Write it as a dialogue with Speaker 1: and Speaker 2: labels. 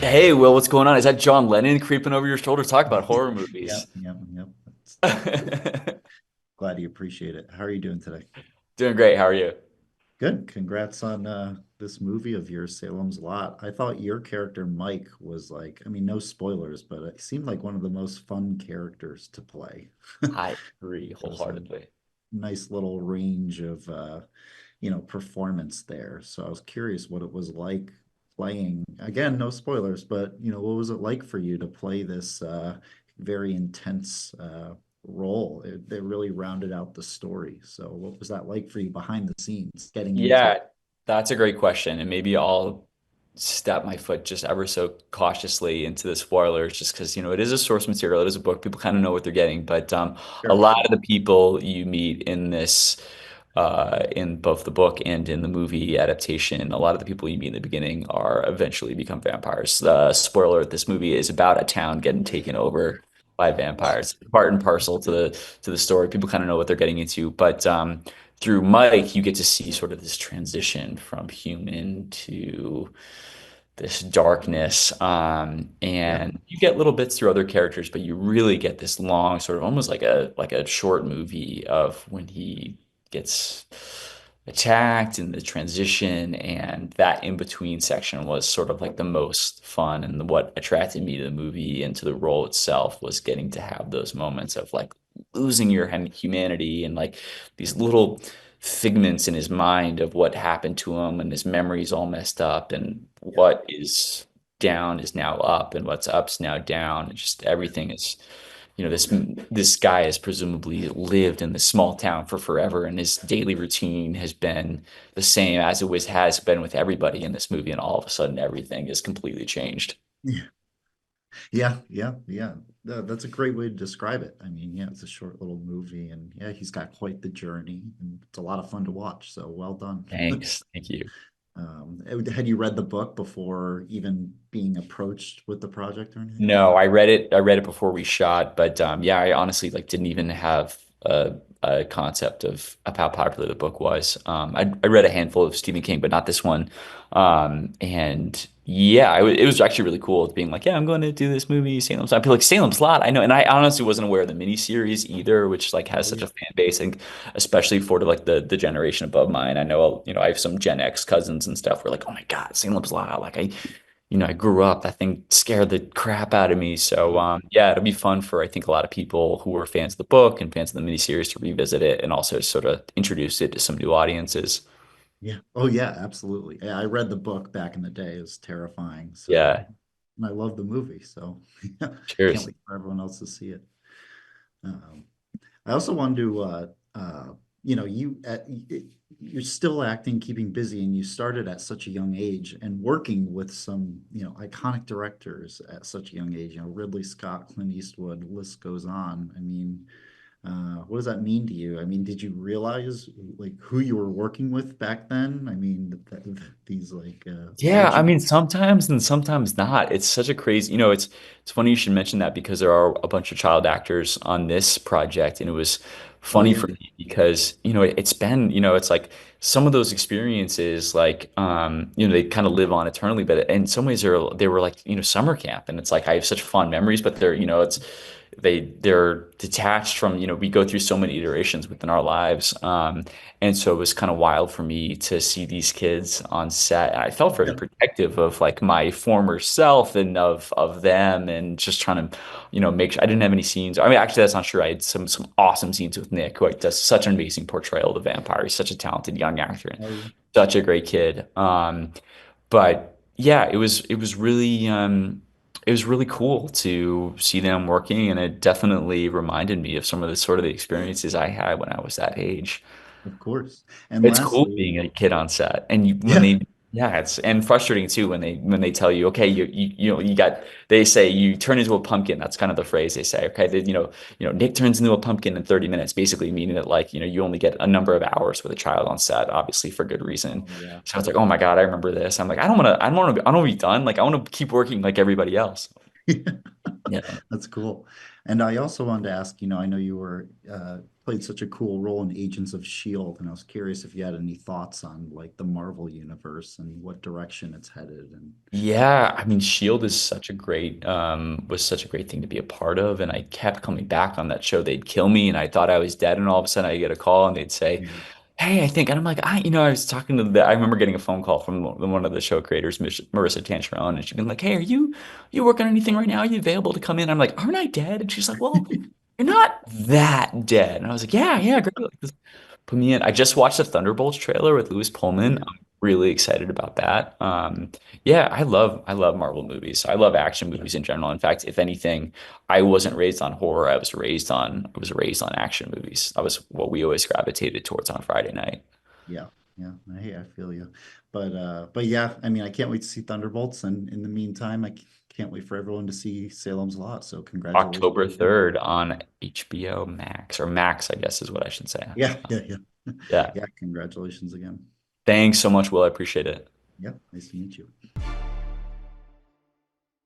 Speaker 1: Hey, Will, what's going on? Is that John Lennon creeping over your shoulder? Talk about horror
Speaker 2: Yeah,
Speaker 1: movies.
Speaker 2: yeah, yeah. Glad you appreciate it. How are you doing today?
Speaker 1: Doing great. How are you?
Speaker 2: Good. Congrats on this movie of yours, Salem's Lot. I thought your character Mike was like, I mean, no spoilers, but it seemed like one of the most fun characters to play.
Speaker 1: I agree
Speaker 2: There's a
Speaker 1: wholeheartedly.
Speaker 2: nice little range of performance there. So I was curious what it was like playing. Again, no spoilers, but what was it like for you to play this very intense role? It really rounded out the story. So what was that like for you behind the scenes, getting into
Speaker 1: Yeah,
Speaker 2: it?
Speaker 1: that's a great question. And maybe I'll step my foot just ever so cautiously into the spoilers, just because, it is a source material, it is a book. People kind of know what they're getting. But a
Speaker 2: Sure,
Speaker 1: lot
Speaker 2: sure.
Speaker 1: of the people you meet in this, in both the book and in the movie adaptation, a lot of the people you meet in the beginning are eventually become vampires. Spoiler: this movie is about a town getting taken over by vampires. Part and parcel to the story. People kind of know what they're getting into, but through Mike, you get to see sort of this transition from human to this darkness.
Speaker 2: Yeah.
Speaker 1: And you get little bits through other characters, but you really get this long, sort of almost like a short movie of when he gets attacked and the transition, and that in between section was sort of like the most fun. And what attracted me to the movie and to the role itself was getting to have those moments of like losing your humanity and like these little figments in his mind of what happened to him, and his memory's all messed up, and
Speaker 2: Yeah.
Speaker 1: what is down is now up and what's up's now down. And just everything is, this guy has presumably lived in this small town for forever, and his daily routine has been the same as it was has been with everybody in this movie, and all of a sudden everything is completely changed.
Speaker 2: Yeah. Yeah, yeah, yeah. That's a great way to describe it. I mean, yeah, it's a short little movie, and yeah, he's got quite the journey, and it's a lot of fun to watch. So well done.
Speaker 1: Thanks. Thank you.
Speaker 2: Had you read the book before even being approached with the project or anything?
Speaker 1: No, I read it before we shot, but yeah, I honestly like didn't even have a concept of how popular the book was. I read a handful of Stephen King, but not this one. And yeah, it was actually really cool being like, yeah, I'm going to do this movie, Salem's Lot. I feel like Salem's Lot, I know, and I honestly wasn't aware of the miniseries either, which like has
Speaker 2: Oh
Speaker 1: such
Speaker 2: yeah.
Speaker 1: a fan base, and especially for like the generation above mine. I know, I have some Gen X cousins and stuff. Who are like, oh my God, Salem's Lot, like I grew up, that thing scared the crap out of me. So, yeah, it'll be fun for, I think, a lot of people who are fans of the book and fans of the miniseries to revisit it and also sort of introduce it to some new audiences.
Speaker 2: Yeah. Oh yeah, absolutely. Yeah, I read the book back in the day. It was terrifying. So,
Speaker 1: Yeah.
Speaker 2: and I love the movie. So, can't
Speaker 1: Cheers.
Speaker 2: wait for everyone else to see it. Um, I also wanted to, you're still acting, keeping busy, and you started at such a young age and working with some, iconic directors at such a young age, Ridley Scott, Clint Eastwood, list goes on. I mean, what does that mean to you? I mean, did you realize like who you were working with back then? I mean, these like
Speaker 1: Yeah, I
Speaker 2: legends.
Speaker 1: mean, sometimes and sometimes not. It's such a crazy, it's funny you should mention that because there are a bunch of child actors on this project, and it was
Speaker 2: Oh
Speaker 1: funny
Speaker 2: yeah,
Speaker 1: for me because, it's been, it's like some of those experiences, like, they kind of live on eternally, but in some ways they were like, summer camp, and it's like I have such fond memories, but they're detached from, we go through so many iterations within our lives. And so it was kind of wild for me to see these kids on set. And I felt very
Speaker 2: yeah,
Speaker 1: protective of like my former self and of them, and just trying to, make sure I didn't have any scenes. I mean, actually, that's not true. I had some awesome scenes with Nick, who like, does such an amazing portrayal of the vampire. He's such a talented young actor and
Speaker 2: oh yeah.
Speaker 1: such a great kid. But yeah, it was really cool to see them working, and it definitely reminded me of some of the sort of the experiences I had when I was that age.
Speaker 2: Of course. And
Speaker 1: It's cool
Speaker 2: lastly,
Speaker 1: being a kid on set, and when
Speaker 2: yeah.
Speaker 1: they, yeah, it's and frustrating too when they tell you, okay, they say you turn into a pumpkin. That's kind of the phrase they say. Okay, Nick turns into a pumpkin in 30 minutes, basically meaning that like, you only get a number of hours with a child on set, obviously for good reason.
Speaker 2: Oh yeah.
Speaker 1: So it's like, oh my God, I remember this. I'm like, I don't want to be done. Like, I want to keep working like everybody else. Yeah.
Speaker 2: That's cool. And I also wanted to ask, I know you were played such a cool role in Agents of Shield, and I was curious if you had any thoughts on like the Marvel universe and what direction it's headed. And
Speaker 1: Yeah, I mean, Shield is such a great was such a great thing to be a part of, and I kept coming back on that show. They'd kill me, and I thought I was dead, and all of a sudden I get a call, and they'd say,
Speaker 2: yeah,
Speaker 1: "Hey, I think," and I'm like, I was talking to I remember getting a phone call from one of the show creators, Marissa Tancheron, and she'd been like, "Hey, you working on anything right now? Are you available to come in?" I'm like, "Aren't I dead?" And she's like, "Well, you're not that dead," and I was like, "Yeah, yeah, great." Like, put me in. I just watched the Thunderbolts trailer with Louis
Speaker 2: oh
Speaker 1: Pullman.
Speaker 2: yeah,
Speaker 1: I'm really excited about that. Yeah, I love Marvel movies. I love action movies in general. In fact, if anything, I wasn't raised on horror. I was raised on action movies. That was what we always gravitated towards on Friday night.
Speaker 2: yeah, yeah. Hey, I feel you. But yeah, I mean, I can't wait to see Thunderbolts, and in the meantime, can't wait for everyone to see Salem's Lot. So congratulations
Speaker 1: October
Speaker 2: again.
Speaker 1: 3rd on HBO Max, or Max, I guess is what I should say.
Speaker 2: Yeah, yeah, yeah.
Speaker 1: Yeah.
Speaker 2: Yeah, congratulations again.
Speaker 1: Thanks so much, Will. I appreciate it.
Speaker 2: Yeah, nice to meet you.